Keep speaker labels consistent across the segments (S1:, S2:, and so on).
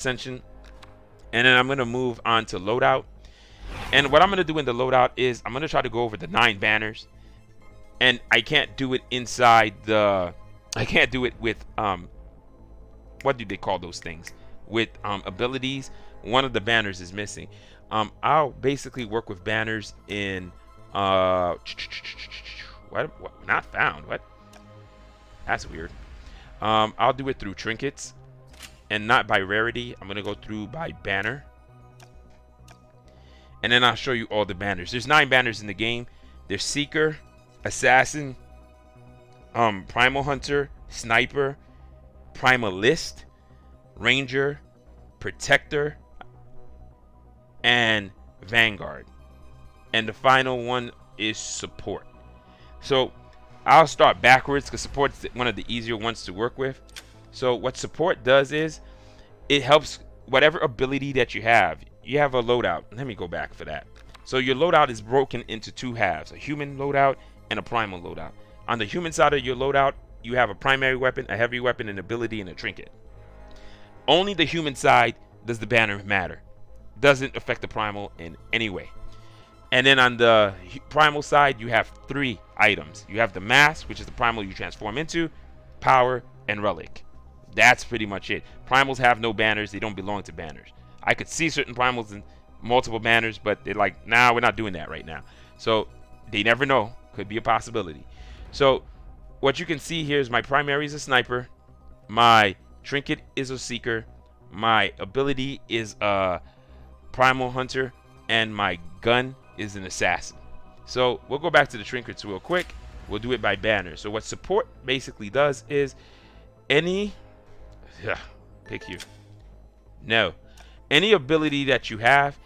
S1: ascension, and then I'm going to move on to loadout. And what I'm going to do in the loadout is I'm going to try to go over the 9 banners, and I can't do it inside the, I can't do it with what do they call those things, with abilities. One of the banners is missing. I'll basically work with banners in what not found, what, that's weird. I'll do it through trinkets and not by rarity. I'm gonna go through by banner, and then I'll show you all the banners. There's 9 banners in the game. There's Seeker, Assassin, Primal Hunter, Sniper, Primalist, Ranger, Protector, and Vanguard. And the final one is Support. So I'll start backwards because Support is one of the easier ones to work with. So what Support does is it helps whatever ability that you have. You have a loadout. Let me go back for that. So your loadout is broken into 2 halves, a human loadout and a primal loadout. On the human side of your loadout, you have a primary weapon, a heavy weapon, an ability, and a trinket. Only the human side does the banner matter. Doesn't affect the primal in any way. And then on the primal side, you have 3 items. You have the mask, which is the primal you transform into, power, and relic. That's pretty much it. Primals have no banners. They don't belong to banners. I could see certain primals in multiple banners, but they're like, nah, we're not doing that right now. So they never know. Could be a possibility. So what you can see here is my primary is a sniper. My trinket is a seeker. My ability is a primal hunter. And my gun is an assassin. So we'll go back to the trinkets real quick. We'll do it by banner. So what support basically does is any pick you. No. Any ability that you have,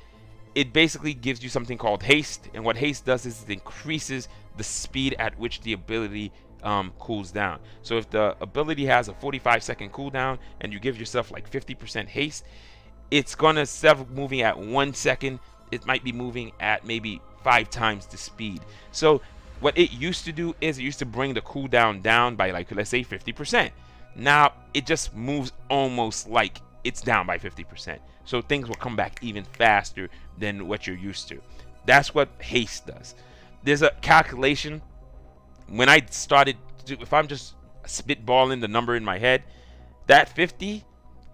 S1: it basically gives you something called haste. And what haste does is it increases the speed at which the ability cools down. So if the ability has a 45-second cooldown and you give yourself like 50% haste, it's gonna, instead of moving at 1 second, it might be moving at maybe 5 times the speed. So what it used to do is it used to bring the cooldown down by, like, let's say 50%. Now it just moves almost like it's down by 50%. So things will come back even faster than what you're used to. That's what haste does. There's a calculation. When I started, if I'm just spitballing the number in my head, that 50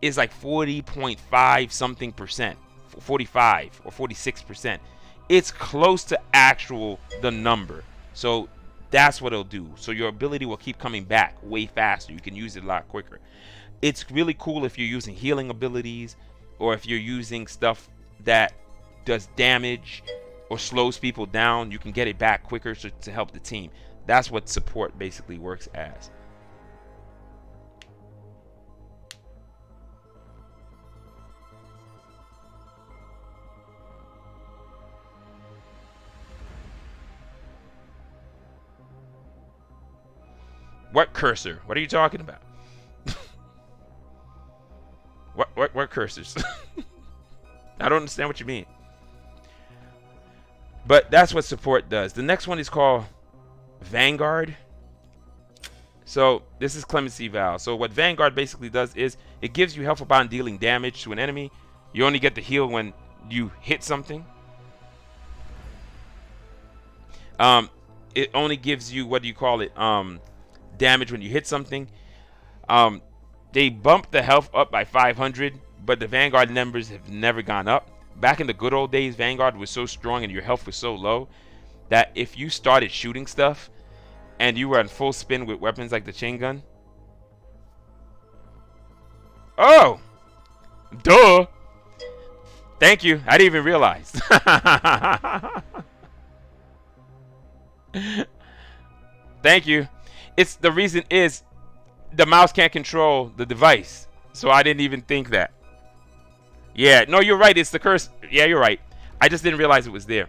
S1: is like 40.5 something percent, 45 or 46%. It's close to actual the number. So that's what it'll do. So your ability will keep coming back way faster. You can use it a lot quicker. It's really cool if you're using healing abilities, or if you're using stuff that does damage or slows people down. You can get it back quicker to help the team. That's what support basically works as. What cursor? What are you talking about? What cursors? I don't understand what you mean. But that's what support does. The next one is called Vanguard. So this is Clemency Val. So what Vanguard basically does is it gives you health upon dealing damage to an enemy. You only get the heal when you hit something. It only gives you, what do you call it, damage when you hit something. They bumped the health up by 500, but the Vanguard numbers have never gone up. Back in the good old days, Vanguard was so strong and your health was so low that if you started shooting stuff and you were on full spin with weapons like the chain gun. Oh! Duh! Thank you. I didn't even realize. Thank you. It's the reason is the mouse can't control the device. So I didn't even think that. Yeah, no, you're right. It's the curse. Yeah, you're right. I just didn't realize it was there.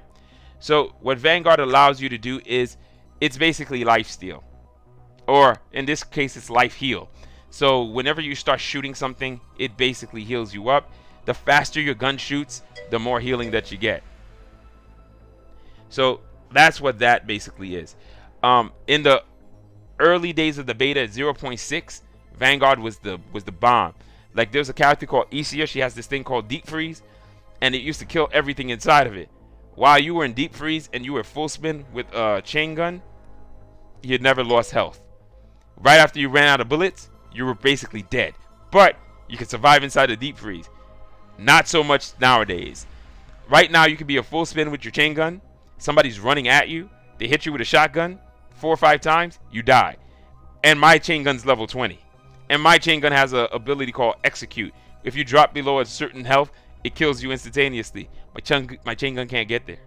S1: So what Vanguard allows you to do is it's basically life steal. Or in this case, it's life heal. So whenever you start shooting something, it basically heals you up. The faster your gun shoots, the more healing that you get. So that's what that basically is. In the early days of the beta at 0.6, Vanguard was the bomb. Like there's a character called Isia. She has this thing called Deep Freeze, and it used to kill everything inside of it. While you were in Deep Freeze and you were full spin with a chain gun, you never lost health. Right after you ran out of bullets, you were basically dead. But you can survive inside the Deep Freeze. Not so much nowadays. Right now, you can be a full spin with your chain gun. Somebody's running at you. They hit you with a shotgun 4 or 5 times. You die. And my chain gun's level 20. And my chain gun has an ability called Execute. If you drop below a certain health, it kills you instantaneously. My chain gun can't get there.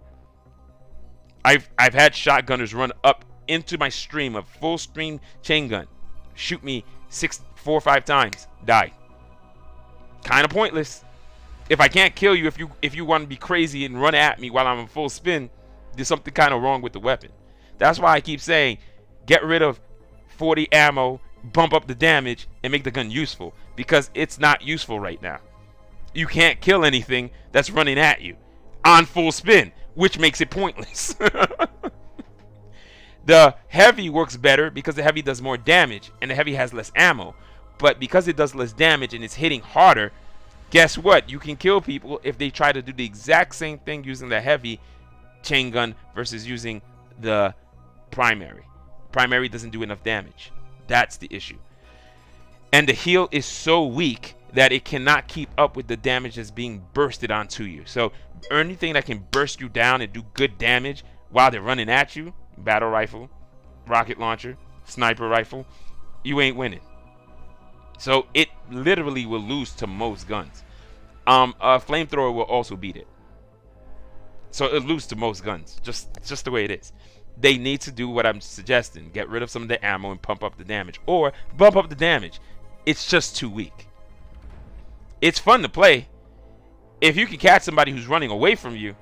S1: I've had shotgunners run up into my stream, a full stream chain gun, shoot me 4 or 5 times, die. Kind of pointless. If I can't kill you, if you want to be crazy and run at me while I'm in full spin, there's something kind of wrong with the weapon. That's why I keep saying, get rid of 40 ammo, bump up the damage, and make the gun useful, because it's not useful right now. You can't kill anything that's running at you on full spin, which makes it pointless. The heavy works better because the heavy does more damage and the heavy has less ammo. But because it does less damage and it's hitting harder, guess what? You can kill people if they try to do the exact same thing using the heavy chain gun versus using the primary. Primary doesn't do enough damage. That's the issue. And the heal is so weak that it cannot keep up with the damage that's being bursted onto you. So anything that can burst you down and do good damage while they're running at you, battle rifle, rocket launcher, sniper rifle, you ain't winning. So it literally will lose to most guns. A flamethrower will also beat it. So it'll lose to most guns. Just the way it is. They need to do what I'm suggesting. Get rid of some of the ammo and pump up the damage. Or bump up the damage. It's just too weak. It's fun to play. If you can catch somebody who's running away from you,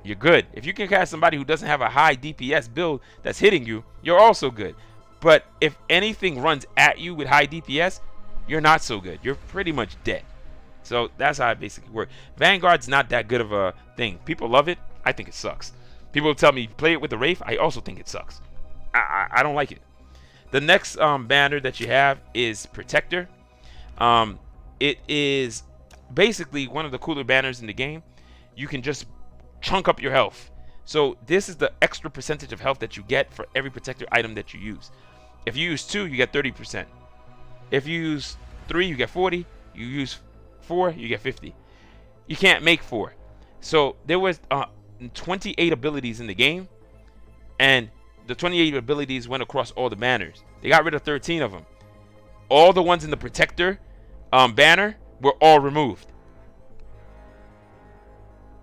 S1: you're good. If you can catch somebody who doesn't have a high DPS build that's hitting you, you're also good. But if anything runs at you with high DPS, you're not so good. You're pretty much dead. So that's how it basically works. Vanguard's not that good of a thing. People love it. I think it sucks. People tell me, play it with the Wraith. I also think it sucks. I don't like it. The next banner that you have is Protector. It is basically one of the cooler banners in the game. You can just chunk up your health. So this is the extra percentage of health that you get for every Protector item that you use. If you use 2, you get 30%. If you use 3, you get 40. You use 4, you get 50. You can't make 4. So there was 28 abilities in the game, and the 28 abilities went across all the banners. They got rid of 13 of them. All the ones in the Protector banner were all removed.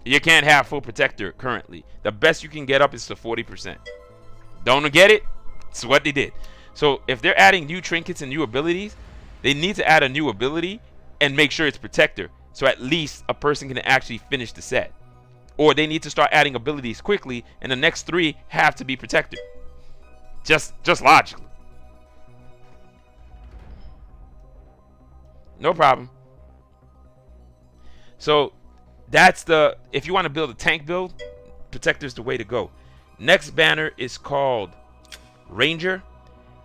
S1: You can't have full Protector currently. The best you can get up is to 40%. Don't get it? It's what they did. So if they're adding new trinkets and new abilities, they need to add a new ability and make sure it's Protector, so at least a person can actually finish the set. Or they need to start adding abilities quickly, and the next 3 have to be Protector. Just logically. No problem. So that's the, if you want to build a tank build, Protector's the way to go. Next banner is called Ranger.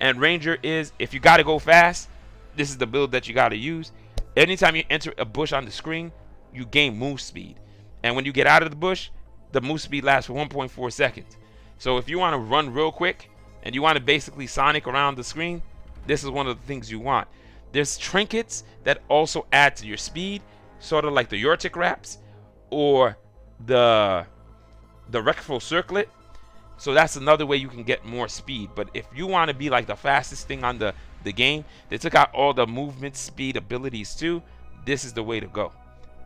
S1: And Ranger is, if you got to go fast, this is the build that you got to use. Anytime you enter a bush on the screen, you gain move speed. And when you get out of the bush, the move speed lasts for 1.4 seconds. So if you want to run real quick and you want to basically Sonic around the screen, this is one of the things you want. There's trinkets that also add to your speed, sort of like the Yortic Wraps or the Rectal Circlet. So that's another way you can get more speed. But if you want to be like the fastest thing on the game, they took out all the movement speed abilities too. This is the way to go.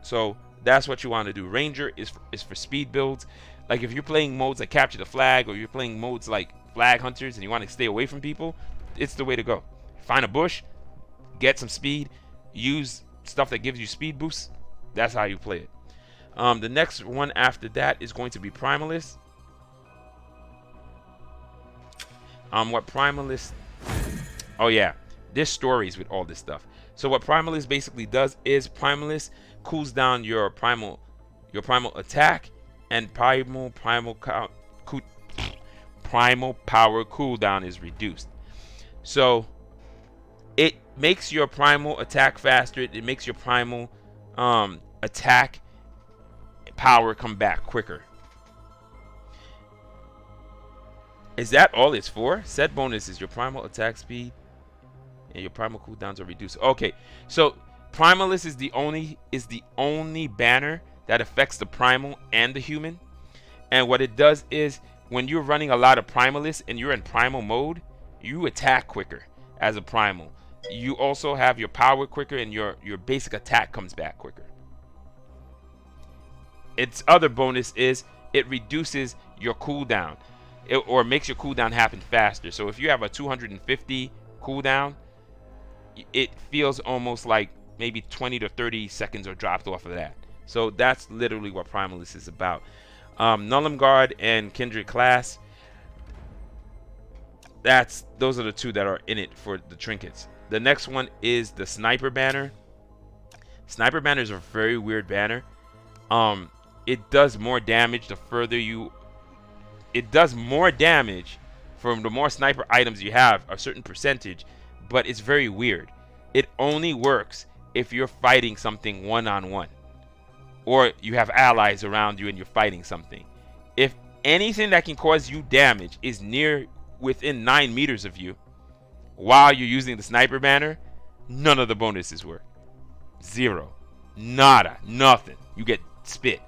S1: So that's what you want to do. Ranger is for speed builds. Like if you're playing modes like Capture the Flag, or you're playing modes like Flag Hunters and you want to stay away from people, it's the way to go. Find a bush, get some speed, use stuff that gives you speed boosts. That's how you play it. The next one after that is going to be Primalist. What Primalist... Oh yeah, there's stories with all this stuff. So what Primalist basically does is Primalist cools down your primal attack, and primal power cooldown is reduced. So It makes your primal attack faster. It makes your primal attack power come back quicker. Is that all it's for? Set bonus is your primal attack speed and your primal cooldowns are reduced. Okay, so Primalist is the only banner that affects the primal and the human. And what it does is when you're running a lot of Primalist and you're in primal mode, you attack quicker as a primal. You also have your power quicker and your basic attack comes back quicker. Its other bonus is it reduces your cooldown. Or makes your cooldown happen faster. So if you have a 250 cooldown, it feels almost like maybe 20 to 30 seconds are dropped off of that. So that's literally what Primalist is about. Nullum Guard and Kindred Class, those are the two that are in it for the trinkets. The next one is the Sniper Banner. Sniper Banner is a very weird banner. It does more damage the further you... It does more damage from the more sniper items you have, a certain percentage, but it's very weird. It only works if you're fighting something one-on-one. Or you have allies around you and you're fighting something. If anything that can cause you damage is within 9 meters of you while you're using the Sniper Banner, none of the bonuses work. Zero. Nada. Nothing. You get spit.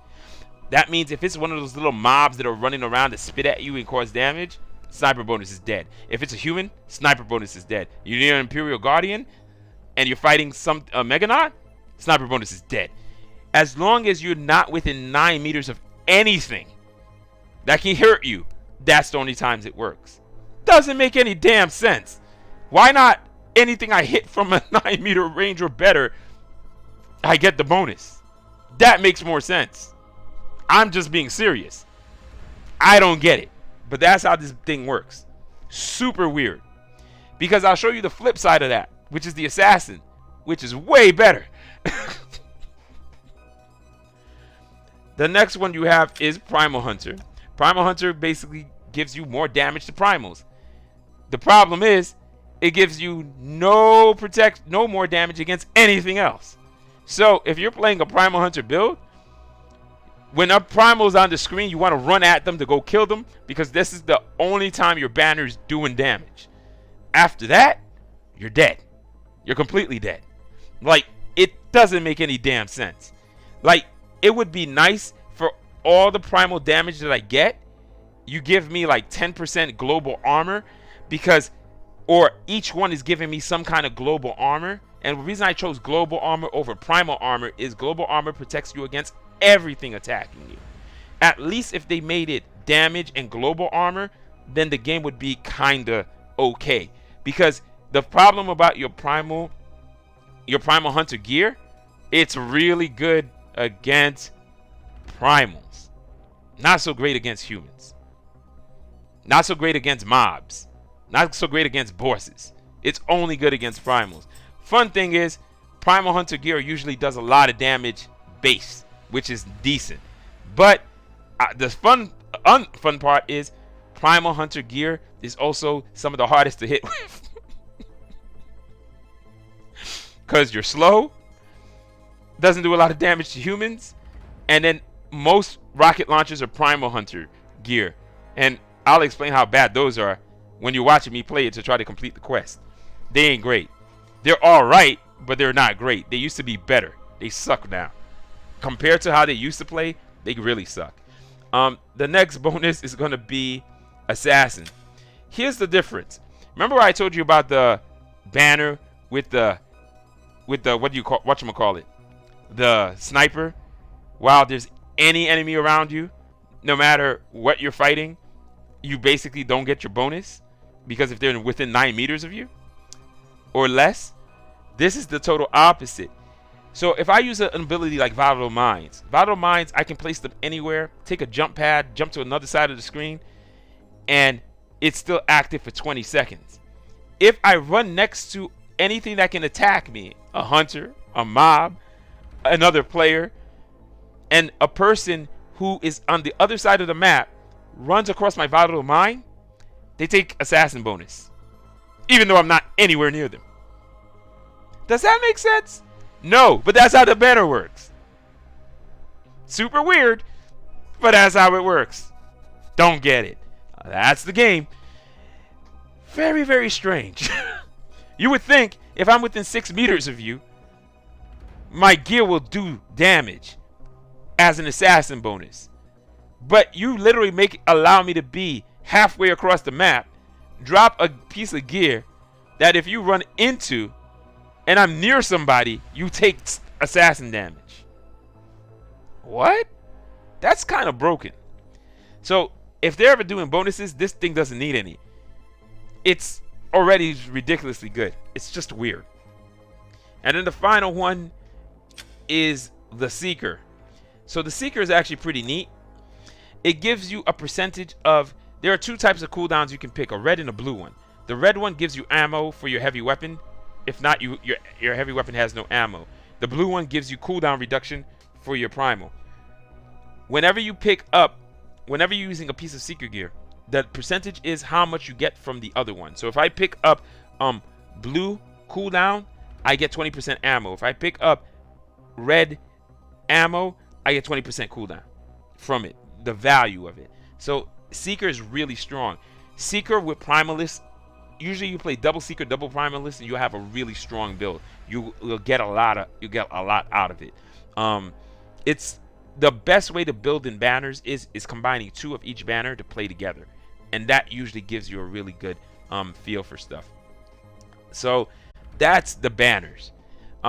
S1: That means if it's one of those little mobs that are running around that spit at you and cause damage, Sniper bonus is dead. If it's a human, Sniper bonus is dead. You're near an Imperial Guardian and you're fighting some Meganon, Sniper bonus is dead. As long as you're not within 9 meters of anything that can hurt you, that's the only times it works. Doesn't make any damn sense. Why not anything I hit from a 9-meter range or better, I get the bonus? That makes more sense. I'm just being serious. I don't get it. But that's how this thing works. Super weird. Because I'll show you the flip side of that, which is the Assassin, which is way better. The next one you have is Primal Hunter. Primal Hunter basically gives you more damage to primals. The problem is, it gives you no more damage against anything else. So if you're playing a Primal Hunter build, when a primal's on the screen, you want to run at them to go kill them because this is the only time your banner's doing damage. After that, you're dead. You're completely dead. Like, it doesn't make any damn sense. Like, it would be nice for all the primal damage that I get, you give me like 10% global armor or each one is giving me some kind of global armor. And the reason I chose global armor over primal armor is global armor protects you against everything attacking you. At least if they made it damage and global armor, then the game would be kinda okay. Because the problem about your primal hunter gear, it's really good against primals. Not so great against humans. Not so great against mobs. Not so great against bosses. It's only good against primals. Fun thing is, primal hunter gear usually does a lot of damage base, which is decent. But the fun part is primal hunter gear is also some of the hardest to hit with. Because you're slow, doesn't do a lot of damage to humans, and then most rocket launchers are primal hunter gear. And I'll explain how bad those are when you're watching me play it to try to complete the quest. They ain't great. They're alright, but they're not great. They used to be better. They suck now. Compared to how they used to play, they really suck. The next bonus is going to be Assassin. Here's the difference. Remember I told you about the banner with the whatchamacallit? The sniper? While there's any enemy around you, no matter what you're fighting, you basically don't get your bonus because if they're within 9 meters of you or less. This is the total opposite. So if I use an ability like Volatile Mines, I can place them anywhere, take a jump pad, jump to another side of the screen, and it's still active for 20 seconds. If I run next to anything that can attack me, a hunter, a mob, another player, and a person who is on the other side of the map runs across my Volatile Mine, they take Assassin bonus, even though I'm not anywhere near them. Does that make sense? No, but that's how the banner works. Super weird, but that's how it works. Don't get it. That's the game. Very, very strange. You would think if I'm within 6 meters of you, my gear will do damage as an assassin bonus. But you literally allow me to be halfway across the map, drop a piece of gear that if you run into and I'm near somebody, you take assassin damage. What? That's kind of broken. So if they're ever doing bonuses, this thing doesn't need any. It's already ridiculously good. It's just weird. And then the final one is the Seeker. So the Seeker is actually pretty neat. It gives you a percentage of... There are 2 types of cooldowns you can pick, a red and a blue one. The red one gives you ammo for your heavy weapon. If not, your heavy weapon has no ammo. The blue one gives you cooldown reduction for your Primal. Whenever you're using a piece of Seeker gear, the percentage is how much you get from the other one. So if I pick up blue cooldown, I get 20% ammo. If I pick up red ammo, I get 20% cooldown from it, the value of it. So Seeker is really strong. Seeker with Primalist, usually you play double Seeker, double Primalist, and you'll have a really strong build. You'll get a lot out of it. It's the best way to build in banners is combining 2 of each banner to play together, and that usually gives you a really good feel for stuff. So that's the banners.